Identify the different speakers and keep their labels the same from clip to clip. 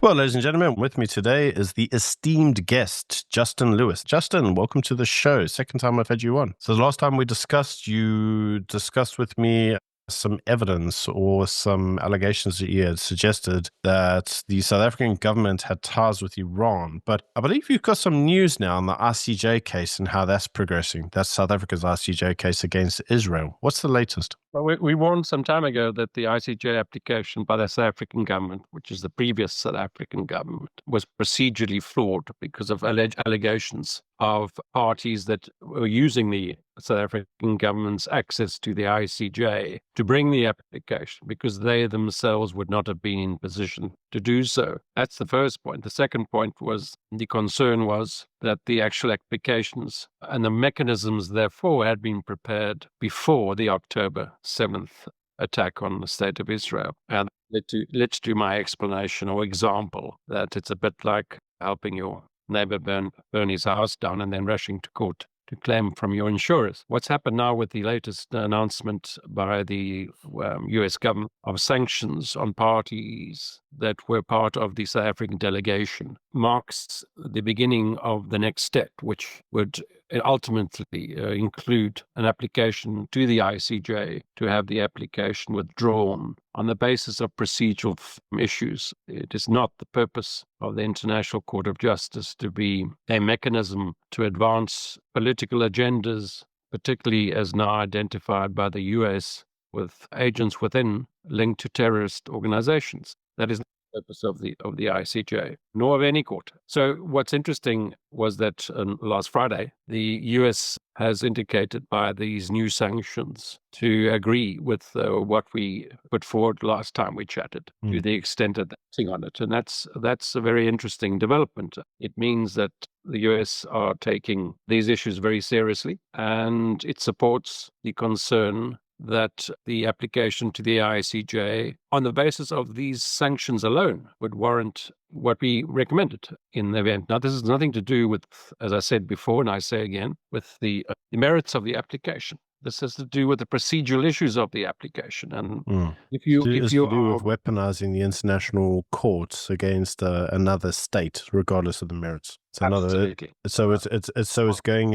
Speaker 1: Well, ladies and gentlemen, with me today is the esteemed guest, Justin Lewis. Justin, welcome to the show. Second time I've had you on. So the last time we discussed, you discussed with me some evidence or some allegations that you had suggested that the South African government had ties with Iran. But I believe you've got some news now on the ICJ case and how that's progressing. That's South Africa's ICJ case against Israel. What's the latest?
Speaker 2: Well, we warned some time ago that the ICJ application by the South African government, which is the previous South African government, was procedurally flawed because of allegations of parties that were using the South African government's access to the ICJ to bring the application because they themselves would not have been in position to do so. That's the first point. The second point was the concern was that the actual applications and the mechanisms, therefore, had been prepared before the October 7th attack on the state of Israel. And led to my explanation or example that it's a bit like helping your neighbor burn his house down and then rushing to court to claim from your insurers. What's happened now with the latest announcement by the US government of sanctions on parties that were part of the South African delegation marks the beginning of the next step, which would ultimately include an application to the ICJ to have the application withdrawn on the basis of procedural issues. It is not the purpose of the International Court of Justice to be a mechanism to advance political agendas, particularly as now identified by the US with agents within linked to terrorist organizations. That is the purpose of the ICJ, nor of any court. So what's interesting was that last Friday, the US has indicated by these new sanctions to agree with what we put forward last time we chatted, to the extent that they're acting on it. And that's a very interesting development. It means that the US are taking these issues very seriously, and it supports the concern that the application to the ICJ on the basis of these sanctions alone would warrant what we recommended in the event. Now, this has nothing to do with, as I said before, and I say again, with the merits of the application. This has to do with the procedural issues of the application. And if you
Speaker 1: to do with weaponizing the international courts against another state, regardless of the merits. It's
Speaker 2: absolutely.
Speaker 1: It's going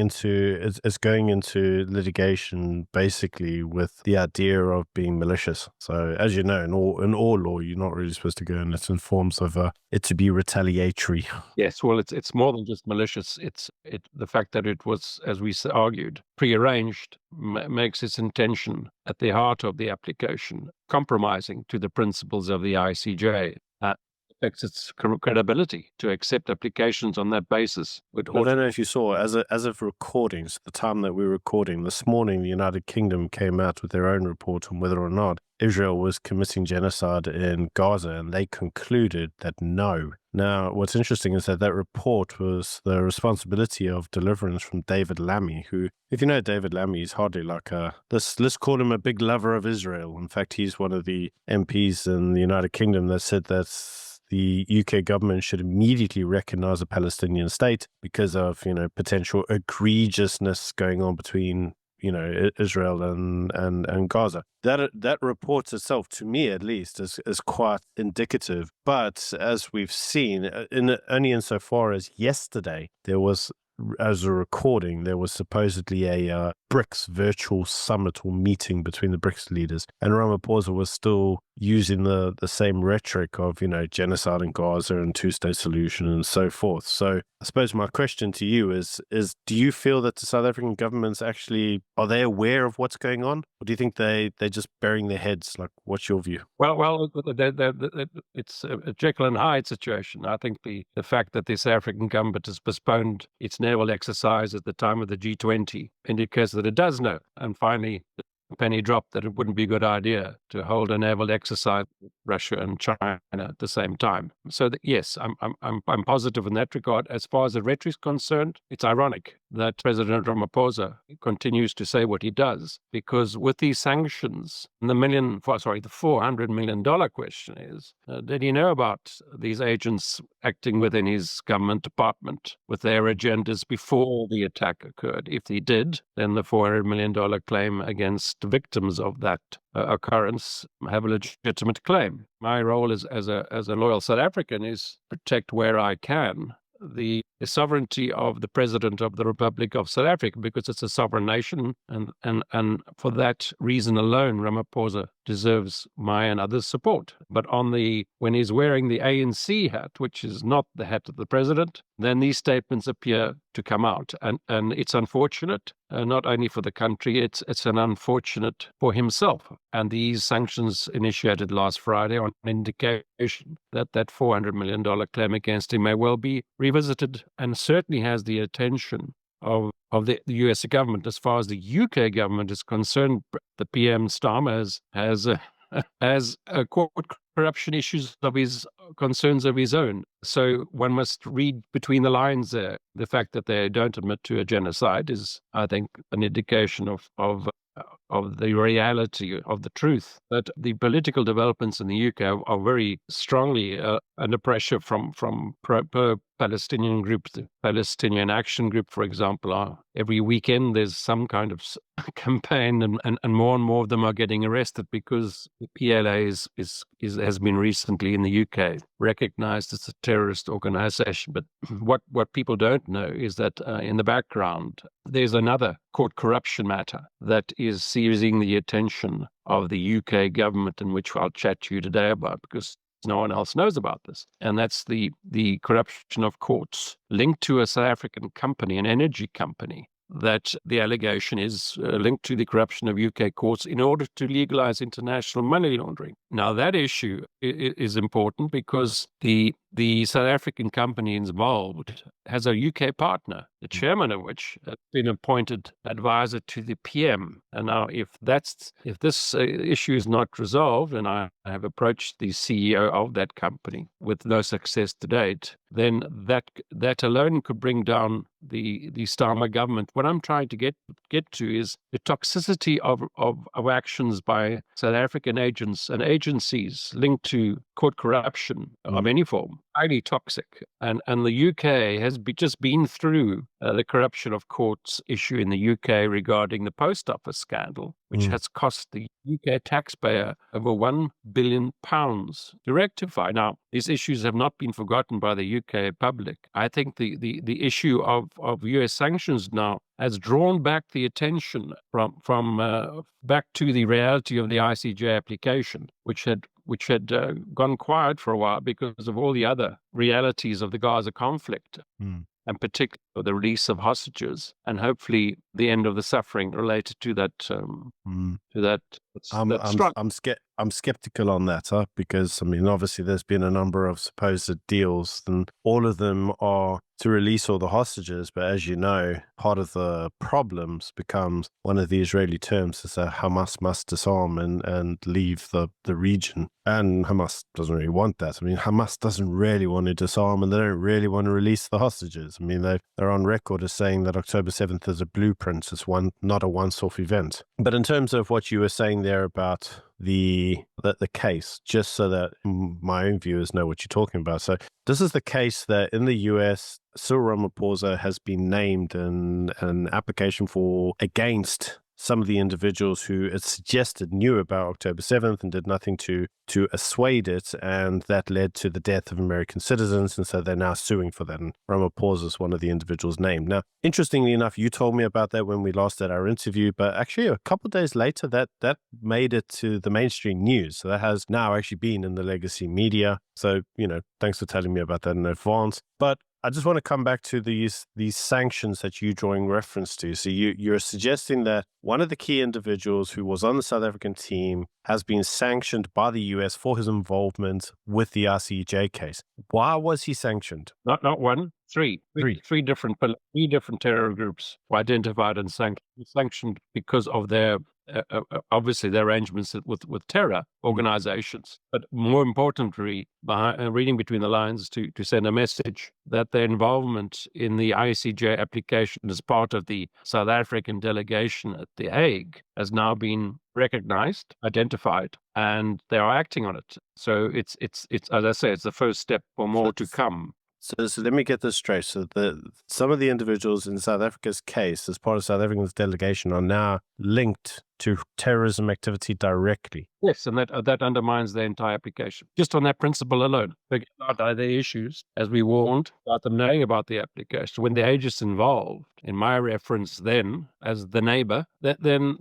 Speaker 1: into litigation basically with the idea of being malicious. So as you know, in all law, you're not really supposed to go unless in forms of it to be retaliatory.
Speaker 2: Yes, well, it's more than just malicious. It's the fact that it was, as we argued, prearranged makes its intention at the heart of the application compromising to the principles of the ICJ. Affects its credibility to accept applications on that basis.
Speaker 1: I don't know if you saw, as of recordings, the time that we're recording, this morning the United Kingdom came out with their own report on whether or not Israel was committing genocide in Gaza, and they concluded that no. Now, what's interesting is that report was the responsibility of deliverance from David Lammy, who, if you know David Lammy, is hardly like let's call him a big lover of Israel. In fact, he's one of the MPs in the United Kingdom that said that the UK government should immediately recognize a Palestinian state because of, potential egregiousness going on between, Israel and Gaza. That report itself, to me at least, is quite indicative. But as we've seen, only insofar as yesterday, there was, as a recording, there was supposedly a BRICS virtual summit or meeting between the BRICS leaders, and Ramaphosa was still using the same rhetoric of, genocide in Gaza and two-state solution and so forth. So I suppose my question to you is do you feel that the South African government's actually, are they aware of what's going on? Or do you think they're just burying their heads? Like, what's your view?
Speaker 2: Well, it's a Jekyll and Hyde situation. I think the fact that the South African government has postponed its naval exercise at the time of the G20 indicates that it does know. And finally, the penny dropped that it wouldn't be a good idea to hold a naval exercise with Russia and China at the same time. So yes, I'm positive in that regard. As far as the rhetoric is concerned, it's ironic that President Ramaphosa continues to say what he does, because with these sanctions, the $400 million question is, did he know about these agents acting within his government department with their agendas before the attack occurred. If he did, then the $400 million claim against victims of that occurrence have a legitimate claim. My role as a loyal South African is protect where I can the sovereignty of the President of the Republic of South Africa, because it's a sovereign nation, and for that reason alone, Ramaphosa deserves my and others' support. But when he's wearing the ANC hat, which is not the hat of the president, then these statements appear to come out, and it's unfortunate. Not only for the country, it's an unfortunate for himself. And these sanctions initiated last Friday on an indication that $400 million claim against him may well be revisited, and certainly has the attention of the US government. As far as the UK government is concerned, the PM Starmer has court corruption issues of his concerns of his own. So one must read between the lines there. The fact that they don't admit to a genocide is, I think, an indication of the reality of the truth. That the political developments in the UK are very strongly under pressure from Palestinian groups. The Palestinian Action Group, for example, every weekend there's some kind of campaign, and more of them are getting arrested because the PLA has been recently in the UK recognized as a terrorist organization. But what people don't know is that in the background there's another court corruption matter that is seizing the attention of the UK government, in which I'll chat to you today about, because no one else knows about this. And that's the corruption of courts linked to a South African company, an energy company, that the allegation is linked to the corruption of UK courts in order to legalize international money laundering. Now, that issue is important because the South African company involved has a UK partner, the chairman of which has been appointed advisor to the PM. And now, if this issue is not resolved, and I have approached the CEO of that company with no success to date, then that alone could bring down the Starmer government. What I'm trying to get to is the toxicity of actions by South African agents and agencies linked to court corruption of any form. Highly toxic. And the UK has just been through the corruption of courts issue in the UK regarding the post office scandal, which has cost the UK taxpayer over £1 billion to rectify. Now, these issues have not been forgotten by the UK public. I think the issue of US sanctions now has drawn back the attention from back to the reality of the ICJ application, which had gone quiet for a while because of all the other realities of the Gaza conflict, and particularly the release of hostages, and hopefully the end of the suffering related to that.
Speaker 1: I'm skeptical on that, because I mean, obviously, there's been a number of supposed deals, and all of them are to release all the hostages. But as you know, part of the problems becomes one of the Israeli terms is that Hamas must disarm and leave the region. And Hamas doesn't really want that. I mean, Hamas doesn't really want to disarm, and they don't really want to release the hostages. I mean, they're on record as saying that October 7th is a blueprint. It's not a once-off event. But in terms of what you were saying there about the case, just so that my own viewers know what you're talking about. So this is the case that in the US, Cyril Ramaphosa has been named in an application against some of the individuals who it suggested knew about October 7th and did nothing to assuade it, and that led to the death of American citizens, and so they're now suing for that, and Ramaphosa is one of the individuals named. Now, interestingly enough, you told me about that when we last had our interview, but actually a couple of days later, that made it to the mainstream news, so that has now actually been in the legacy media. So, thanks for telling me about that in advance. But I just want to come back to these sanctions that you're drawing reference to. So you're suggesting that one of the key individuals who was on the South African team has been sanctioned by the US for his involvement with the RCJ case. Why was he sanctioned?
Speaker 2: Not one, three. Three different terror groups were identified and sanctioned because of their obviously the arrangements with terror organizations, but more importantly, reading between the lines to send a message that their involvement in the ICJ application as part of the South African delegation at The Hague has now been recognized, identified, and they are acting on it. So it's as I say, it's the first step for more to come.
Speaker 1: So let me get this straight. So some of the individuals in South Africa's case, as part of South Africa's delegation, are now linked to terrorism activity directly.
Speaker 2: Yes, and that undermines the entire application. Just on that principle alone, forget about other issues, as we warned about them knowing about the application. When the agents involved, in my reference then as the neighbor, then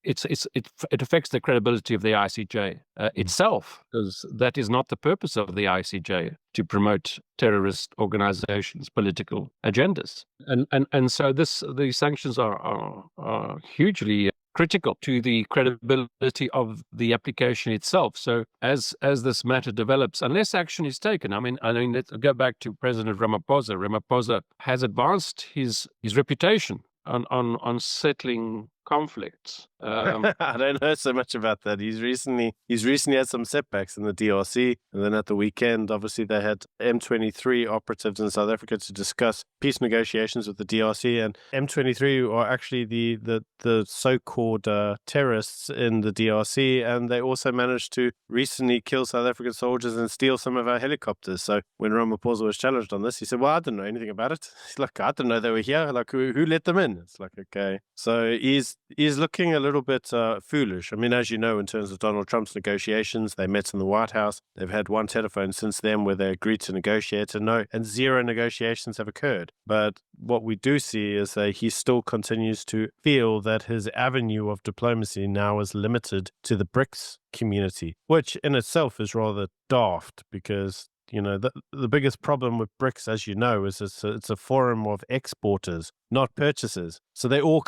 Speaker 2: it affects the credibility of the ICJ itself, because that is not the purpose of the ICJ, to promote terrorist organizations' political agendas. And so the sanctions are hugely critical to the credibility of the application itself. So as this matter develops, unless action is taken, I mean, let's go back to President Ramaphosa. Ramaphosa has advanced his reputation on settling conflicts.
Speaker 1: I don't know so much about that. He's recently had some setbacks in the DRC, and then at the weekend, obviously, they had M23 operatives in South Africa to discuss peace negotiations with the DRC, and M23 are actually the so-called terrorists in the DRC, and they also managed to recently kill South African soldiers and steal some of our helicopters. So when Ramaphosa was challenged on this, he said, "Well, I didn't know anything about it." He's like, "I didn't know they were here. Like, who let them in?" It's like, okay. So he's looking a little bit foolish. I mean, as you know, in terms of Donald Trump's negotiations, they met in the White House. They've had one telephone since then where they agreed to negotiate, and zero negotiations have occurred. But what we do see is that he still continues to feel that his avenue of diplomacy now is limited to the BRICS community, which in itself is rather daft, because the biggest problem with BRICS, as you know, is it's a forum of exporters, not purchasers. So they all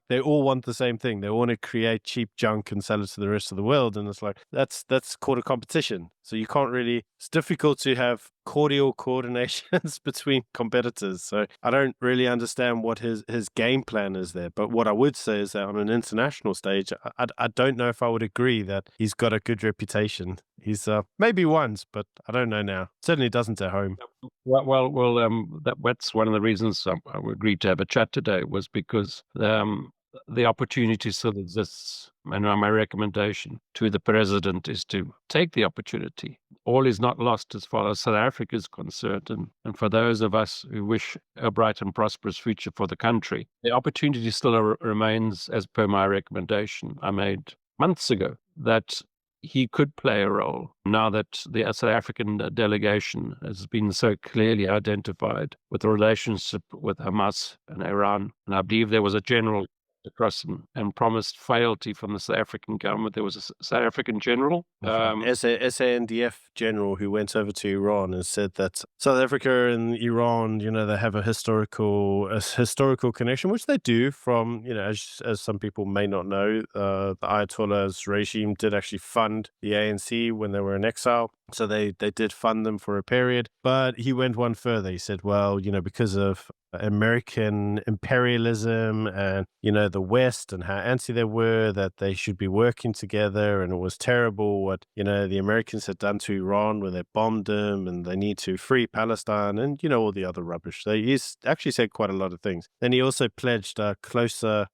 Speaker 1: they all want the same thing. They want to create cheap junk and sell it to the rest of the world. And it's like, that's called a competition. So you can't really, it's difficult to have cordial coordinations between competitors. So I don't really understand what his game plan is there. But what I would say is that on an international stage, I don't know if I would agree that he's got a good reputation. He's maybe once, but I don't know now. Certainly doesn't at home.
Speaker 2: Well, that's one of the reasons I agreed to have a chat today, was because the opportunity still exists. And my recommendation to the president is to take the opportunity. All is not lost as far as South Africa is concerned. And for those of us who wish a bright and prosperous future for the country, the opportunity still remains, as per my recommendation I made months ago, that he could play a role now that the South African delegation has been so clearly identified with the relationship with Hamas and Iran. And I believe there was a general across and promised fealty from the South African government. There was a South African general,
Speaker 1: SANDF general, who went over to Iran and said that South Africa and Iran, they have a historical connection, which they do from, as some people may not know, the Ayatollah's regime did actually fund the ANC when they were in exile. So they did fund them for a period. But he went one further. He said, well, because of American imperialism and, the West and how anti they were, that they should be working together. And it was terrible what, the Americans had done to Iran when they bombed them, and they need to free Palestine and, all the other rubbish. So he's actually said quite a lot of things. And he also pledged closer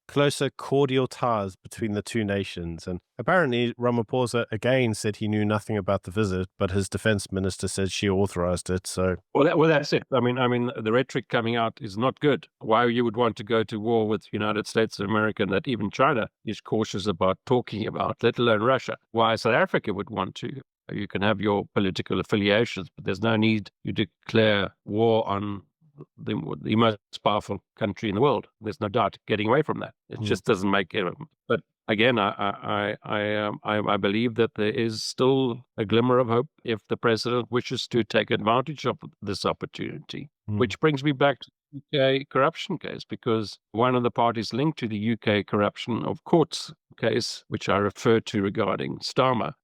Speaker 1: cordial ties between the two nations. And apparently Ramaphosa again said he knew nothing about the visit, but his defense minister said she authorized it. So
Speaker 2: that's it. I mean, the rhetoric coming out is not good. Why you would want to go to war with the United States of America, and that even China is cautious about talking about, let alone Russia. Why South Africa would want to. You can have your political affiliations, but there's no need to declare war on the most powerful country in the world. There's no doubt getting away from that. It just doesn't make it. But again, I believe that there is still a glimmer of hope if the president wishes to take advantage of this opportunity. Which brings me back to the UK corruption case, because one of the parties linked to the UK corruption of courts case, which I referred to regarding Starmer,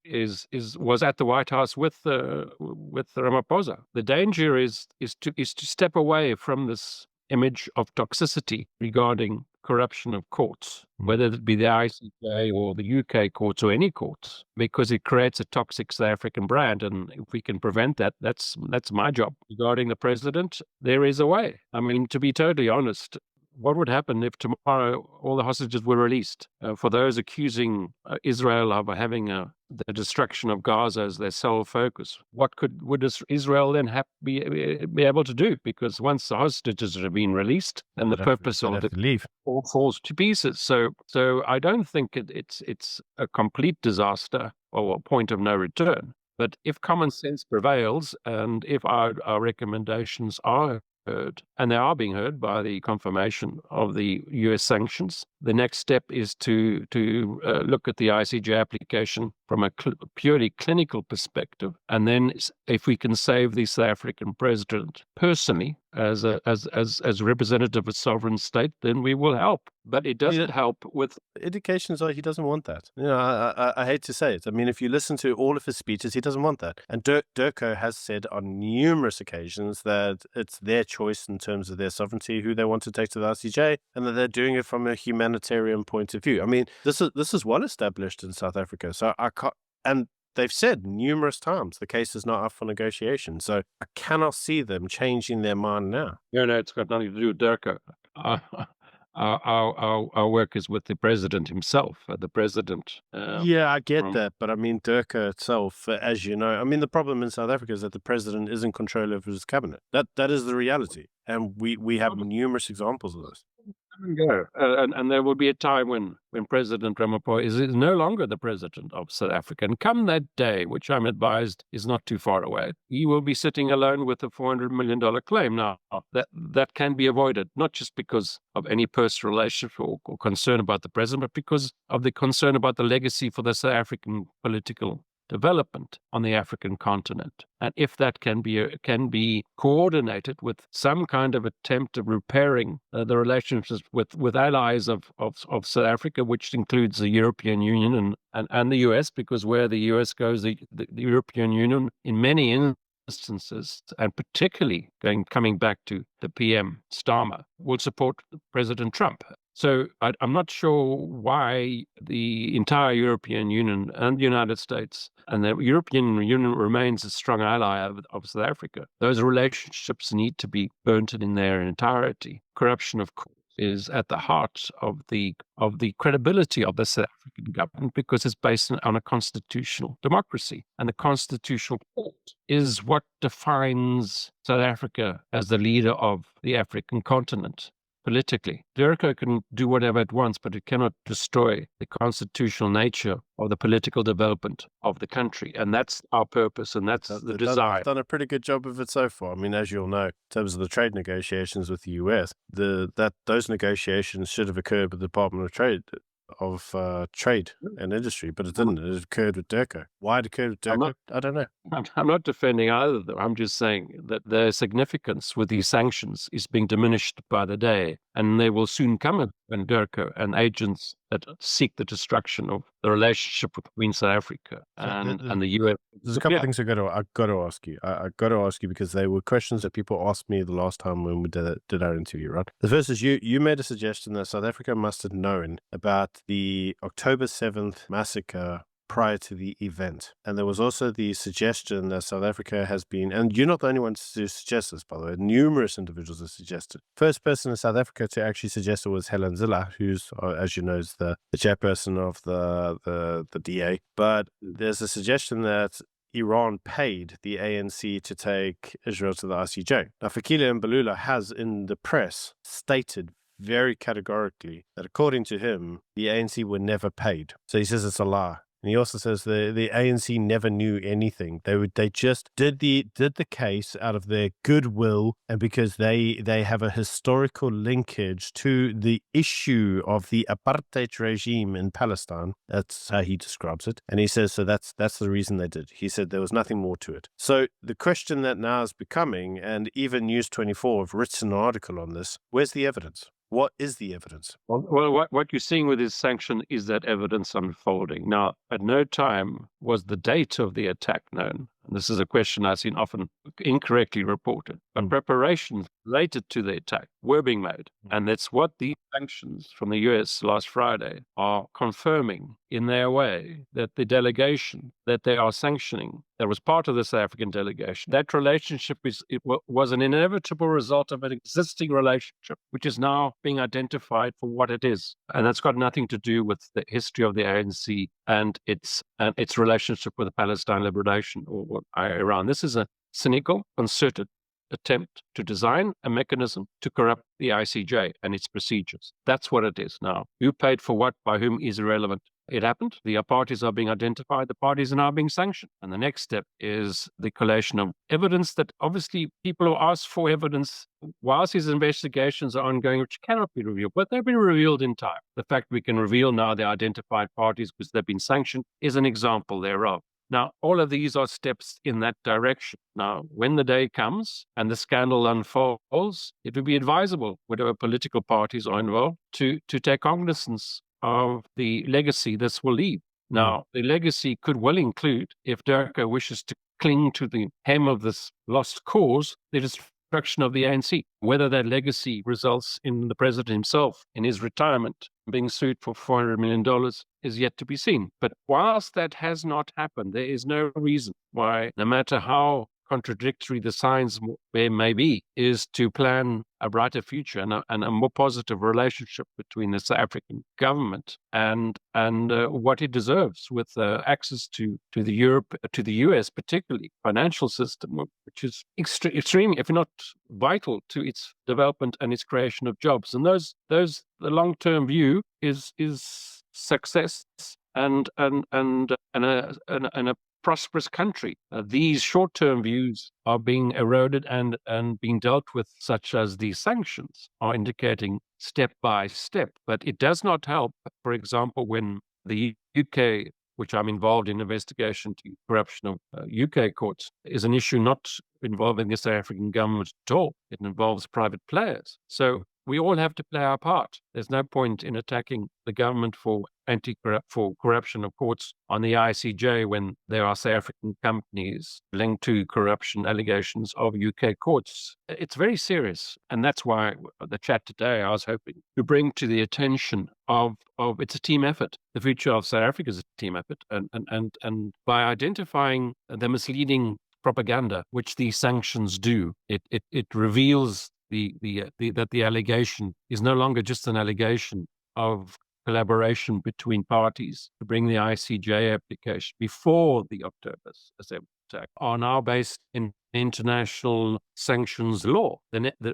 Speaker 2: was at the White House with Ramaphosa. The danger is to step away from this image of toxicity regarding corruption of courts, whether it be the ICJ or the UK courts or any courts, because it creates a toxic South African brand. And if we can prevent that, that's my job. Regarding the president, there is a way. I mean, to be totally honest, what would happen if tomorrow all the hostages were released? For those accusing Israel of having the destruction of Gaza as their sole focus, what would Israel then be able to do? Because once the hostages have been released, then the purpose of it
Speaker 1: leave
Speaker 2: all falls to pieces. So I don't think it's a complete disaster or a point of no return. But if common sense prevails, and if our recommendations are heard, and they are being heard by the confirmation of the US sanctions, the next step is to look at the ICJ application from a purely clinical perspective, and then if we can save the South African president personally as representative of a sovereign state, then we will help. But it doesn't help with
Speaker 1: indications are he doesn't want that. I hate to say it. I mean, if you listen to all of his speeches, he doesn't want that. And Durko has said on numerous occasions that it's their choice in terms of their sovereignty, who they want to take to the ICJ, and that they're doing it from a humanitarian point of view. I mean, this is well established in South Africa. So I can't, and they've said numerous times the case is not up for negotiation. So I cannot see them changing their mind now.
Speaker 2: No, it's got nothing to do with Durko. Our work is with the president himself. The president.
Speaker 1: I get that, but I mean, Durko itself, as you know, I mean, the problem in South Africa is that the president is in control over his cabinet. That is the reality, and we have numerous examples of this.
Speaker 2: Go. And there will be a time when President Ramaphosa is no longer the president of South Africa. And come that day, which I'm advised is not too far away, he will be sitting alone with a $400 million claim. Now, that can be avoided, not just because of any personal relationship or concern about the president, but because of the concern about the legacy for the South African political development on the African continent. And if that can be coordinated with some kind of attempt of repairing the relationships with allies of South Africa, which includes the European Union and the US, because where the US goes, the European Union, in many instances, and particularly coming back to the PM Starmer, will support President Trump. So I'm not sure why the entire European Union and the United States and the European Union remains a strong ally of South Africa. Those relationships need to be burnt in their entirety. Corruption, of course, is at the heart of the credibility of the South African government, because it's based on a constitutional democracy. And the constitutional court is what defines South Africa as the leader of the African continent. Politically, Durko can do whatever it wants, but it cannot destroy the constitutional nature of the political development of the country. And that's our purpose, and that's the desire.
Speaker 1: They've done a pretty good job of it so far. I mean, as you'll know, in terms of the trade negotiations with the US, those negotiations should have occurred with the Department of Trade and Industry, but it didn't. It occurred with Durko. Why it occurred with Durko? I don't know.
Speaker 2: I'm not defending either, though. I'm just saying that their significance with these sanctions is being diminished by the day, and they will soon come when Durko and agents that seek the destruction of the relationship between South Africa and the US.
Speaker 1: There's a couple of things I've got to ask you. I got to ask you because they were questions that people asked me the last time when we did our interview, right? The first is you made a suggestion that South Africa must have known about the October 7th massacre prior to the event. And there was also the suggestion that South Africa has been, and you're not the only one to suggest this, by the way, numerous individuals have suggested. First person in South Africa to actually suggest it was Helen Zille, who's, as you know, is the chairperson of the DA. But there's a suggestion that Iran paid the ANC to take Israel to the ICJ. Now, Fikile Mbalula has in the press stated very categorically that according to him, the ANC were never paid. So he says it's a lie. And he also says the ANC never knew anything. They just did the case out of their goodwill, and because they have a historical linkage to the issue of the apartheid regime in Palestine. That's how he describes it. And he says so that's the reason they did. He said there was nothing more to it. So the question that now is becoming, and even News 24 have written an article on this, where's the evidence? What is the evidence?
Speaker 2: Well, what you're seeing with this sanction is that evidence unfolding. Now, at no time was the date of the attack known. and this is a question I've seen often incorrectly reported, but preparations related to the attack were being made. And that's what the sanctions from the US last Friday are confirming in their way, that the delegation that they are sanctioning, that was part of the South African delegation, that relationship was an inevitable result of an existing relationship, which is now being identified for what it is. And that's got nothing to do with the history of the ANC and its relationship with the Palestine Liberation or Iran. This is a cynical, concerted attempt to design a mechanism to corrupt the ICJ and its procedures. That's what it is now. Who paid for what, by whom is irrelevant. It happened. The parties are being identified. The parties are now being sanctioned. And the next step is the collation of evidence that obviously people who ask for evidence whilst these investigations are ongoing, which cannot be revealed, but they've been revealed in time. The fact we can reveal now the identified parties because they've been sanctioned is an example thereof. Now, all of these are steps in that direction. Now, when the day comes and the scandal unfolds, it would be advisable, whatever political parties are involved, to take cognizance of the legacy this will leave. Now, the legacy could well include, if Durka wishes to cling to the hem of this lost cause, the destruction of the ANC. Whether that legacy results in the president himself, in his retirement, being sued for $400 million is yet to be seen. But whilst that has not happened, there is no reason why, no matter how contradictory the signs may be, is to plan a brighter future and a more positive relationship between the South African government and what it deserves, with access to the US, particularly financial system, which is extremely, if not vital, to its development and its creation of jobs. And the long-term view is success and a prosperous country. These short-term views are being eroded and being dealt with, such as these sanctions are indicating step by step. But it does not help, for example, when the UK, which I'm involved in investigation to corruption of UK courts, is an issue not involving the South African government at all. It involves private players. So we all have to play our part. There's no point in attacking the government for corruption of courts on the ICJ when there are South African companies linked to corruption allegations of UK courts. It's very serious. And that's why the chat today, I was hoping to bring to the attention of it's a team effort. The future of South Africa is a team effort. And by identifying the misleading propaganda, which these sanctions do, it reveals that the allegation is no longer just an allegation of collaboration between parties to bring the ICJ application before the October Assembly attack, are now based in international sanctions law.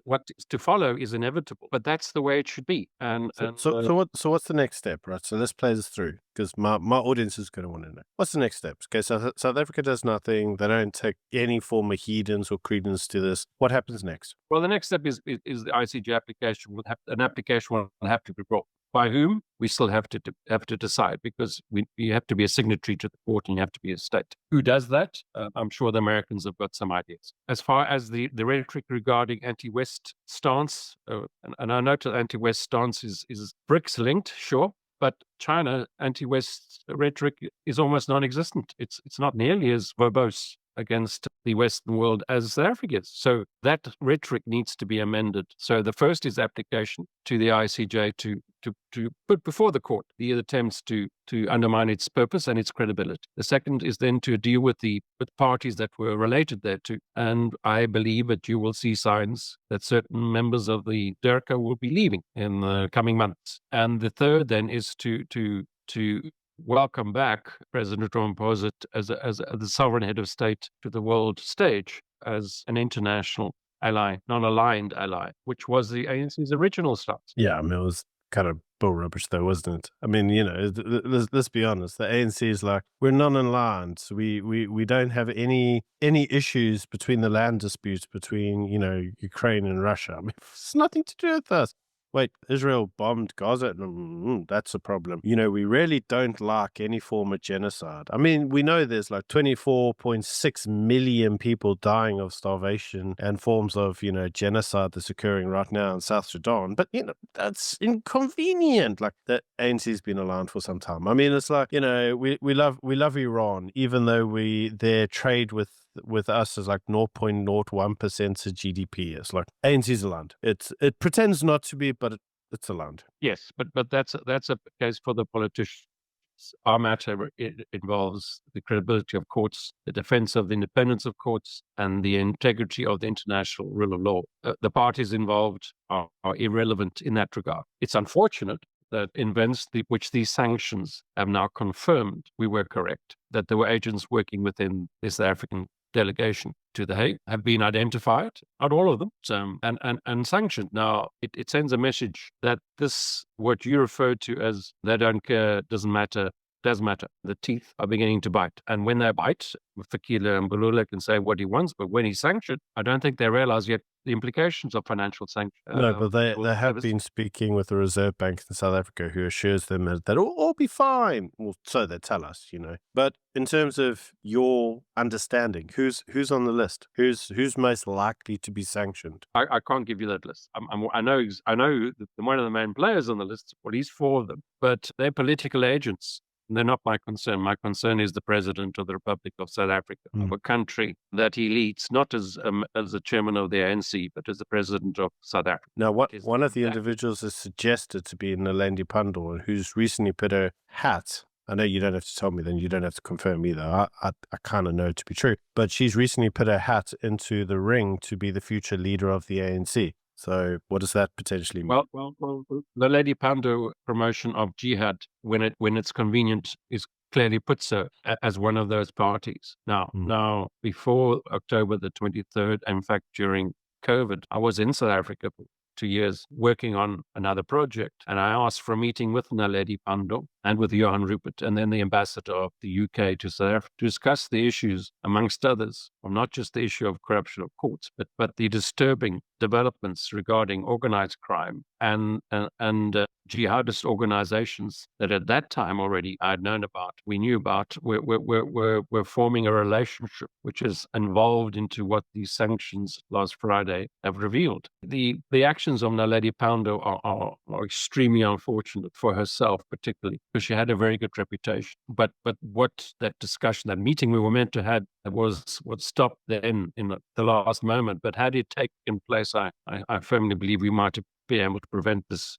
Speaker 2: What is to follow is inevitable, but that's the way it should be.
Speaker 1: So what's the next step, right? So let's play this through, because my audience is going to want to know. What's the next steps? Okay, so South Africa does nothing. They don't take any form of heedance or credence to this. What happens next?
Speaker 2: Well, the next step is the ICJ application. An application will have to be brought. By whom? We still have to decide, because we have to be a signatory to the court and you have to be a state. Who does that? I'm sure the Americans have got some ideas. As far as the rhetoric regarding anti-West stance, and I note that anti-West stance is BRICS linked, sure, but China anti-West rhetoric is almost non-existent. It's not nearly as verbose against the Western world as South Africa is. So that rhetoric needs to be amended. So the first is application to the ICJ to put before the court the attempts to undermine its purpose and its credibility. The second is then to deal with parties that were related thereto. And I believe that you will see signs that certain members of the Durka will be leaving in the coming months. And the third then is to welcome back President Ramaphosa as the sovereign head of state to the world stage as an international ally, non-aligned ally, which was the ANC's original stance.
Speaker 1: Yeah, I mean, it was kind of bull rubbish though, wasn't it? I mean, let's be honest. The ANC is like, we're non-aligned. So we don't have any issues between the land disputes between, Ukraine and Russia. I mean, it's nothing to do with us. Wait, Israel bombed Gaza? That's a problem. We really don't like any form of genocide. I mean, we know there's like 24.6 million people dying of starvation and forms of, genocide that's occurring right now in South Sudan. But, that's inconvenient. Like the ANC's been around for some time. I mean, it's like, we love Iran, even though their trade with us is like 0.01% of GDP. It's like ANC's a land. It pretends not to be, but it's a land.
Speaker 2: Yes, but that's a case for the politicians. Our matter involves the credibility of courts, the defense of the independence of courts, and the integrity of the international rule of law. The parties involved are irrelevant in that regard. It's unfortunate that events which these sanctions have now confirmed we were correct, that there were agents working within the South African delegation to The Hague have been identified, not all of them, and sanctioned. Now, it sends a message that this, what you refer to as they don't care, doesn't matter, does matter. The teeth are beginning to bite. And when they bite, Fakila and Balula can say what he wants, but when he's sanctioned, I don't think they realize yet the implications of financial sanctions.
Speaker 1: No, but they have been speaking with the Reserve Bank in South Africa, who assures them that it'll all be fine. Well, so they tell us, But in terms of your understanding, who's on the list? Who's most likely to be sanctioned?
Speaker 2: I can't give you that list. I know one of the main players on the list. Well, he's four of them, but they're political agents. They're not my concern. My concern is the president of the Republic of South Africa, of a country that he leads, not as the chairman of the ANC, but as the president of South Africa.
Speaker 1: Now, one of the individuals is suggested to be Naledi Pandor, who's recently put her hat. I know you don't have to tell me, then you don't have to confirm either. I kind of know it to be true. But she's recently put her hat into the ring to be the future leader of the ANC. So what does that potentially mean?
Speaker 2: Well, the Lady Pando promotion of jihad, when it's convenient, is clearly puts her as one of those parties. Now, before October the 23rd, in fact, during COVID, I was in South Africa for 2 years working on another project. And I asked for a meeting with Naledi Pandor and with Johan Rupert, and then the ambassador of the UK to South Africa, to discuss the issues, amongst others, of not just the issue of corruption of courts, but the disturbing developments regarding organized crime and jihadist organizations that at that time already I'd known about, we knew about, we're forming a relationship which is involved into what these sanctions last Friday have revealed. The actions of Naledi Pandor are extremely unfortunate for herself, particularly because she had a very good reputation. But what that discussion, that meeting we were meant to have, was what stopped then in the last moment. But had it taken place, I firmly believe we might have been able to prevent this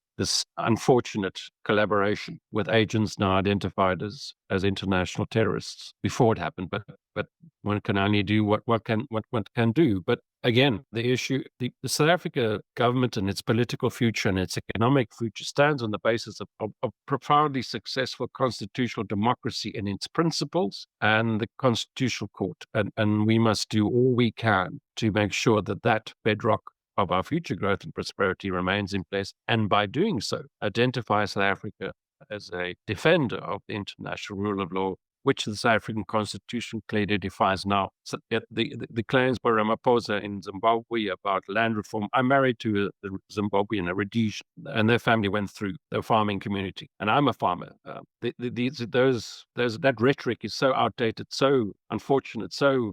Speaker 2: unfortunate collaboration with agents now identified as international terrorists before it happened. But one can only do what one can do. But again, the issue, the South Africa government and its political future and its economic future stands on the basis of profoundly successful constitutional democracy in its principles and the constitutional court. And we must do all we can to make sure that bedrock of our future growth and prosperity remains in place. And by doing so, identify South Africa as a defender of the international rule of law, which the South African Constitution clearly defines now. So the claims by Ramaphosa in Zimbabwe about land reform. I'm married to a Zimbabwean, a Rhodesia, and their family went through the farming community, and I'm a farmer. That rhetoric is so outdated, so unfortunate, so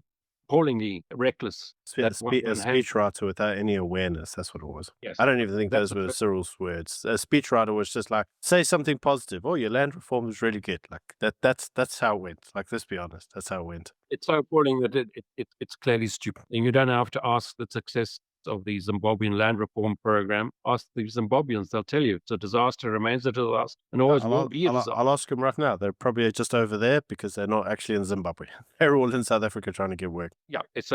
Speaker 2: appallingly reckless.
Speaker 1: A speechwriter without any awareness. That's what it was. Yes. I don't even think those were Cyril's words. A speechwriter was just like, say something positive. Oh, your land reform is really good. Like that's how it went. Like, let's be honest. That's how it went.
Speaker 2: It's so appalling that it's clearly stupid. And you don't have to ask the success of the Zimbabwean land reform program. Ask the Zimbabweans, they'll tell you it's a disaster, remains a disaster, and always will be a disaster.
Speaker 1: I'll ask them right now. They're probably just over there because they're not actually in Zimbabwe. They're all in South Africa trying to get work.
Speaker 2: Yeah, it's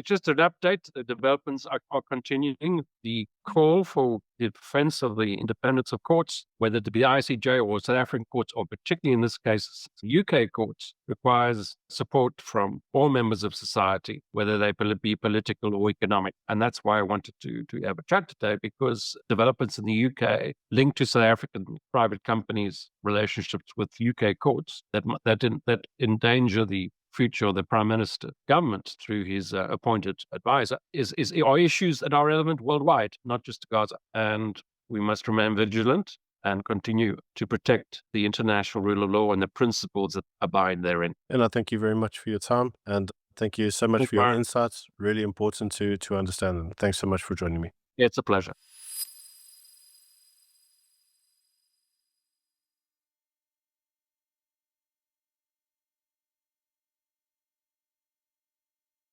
Speaker 2: just an update. The developments are continuing. The call for the defense of the independence of courts, whether it be ICJ or South African courts, or particularly in this case, UK courts, requires support from all members of society, whether they be political or economic. And that's why I wanted to have a chat today, because developments in the UK linked to South African private companies' relationships with UK courts that endanger the future of the Prime Minister government through his appointed advisor are issues that are relevant worldwide, not just to Gaza. And we must remain vigilant and continue to protect the international rule of law and the principles that abide therein.
Speaker 1: And I thank you very much for your time, and thank you so much
Speaker 2: Thanks,
Speaker 1: for your
Speaker 2: Byron.
Speaker 1: insights. Really important to understand them. Thanks so much for joining me.
Speaker 2: It's a pleasure.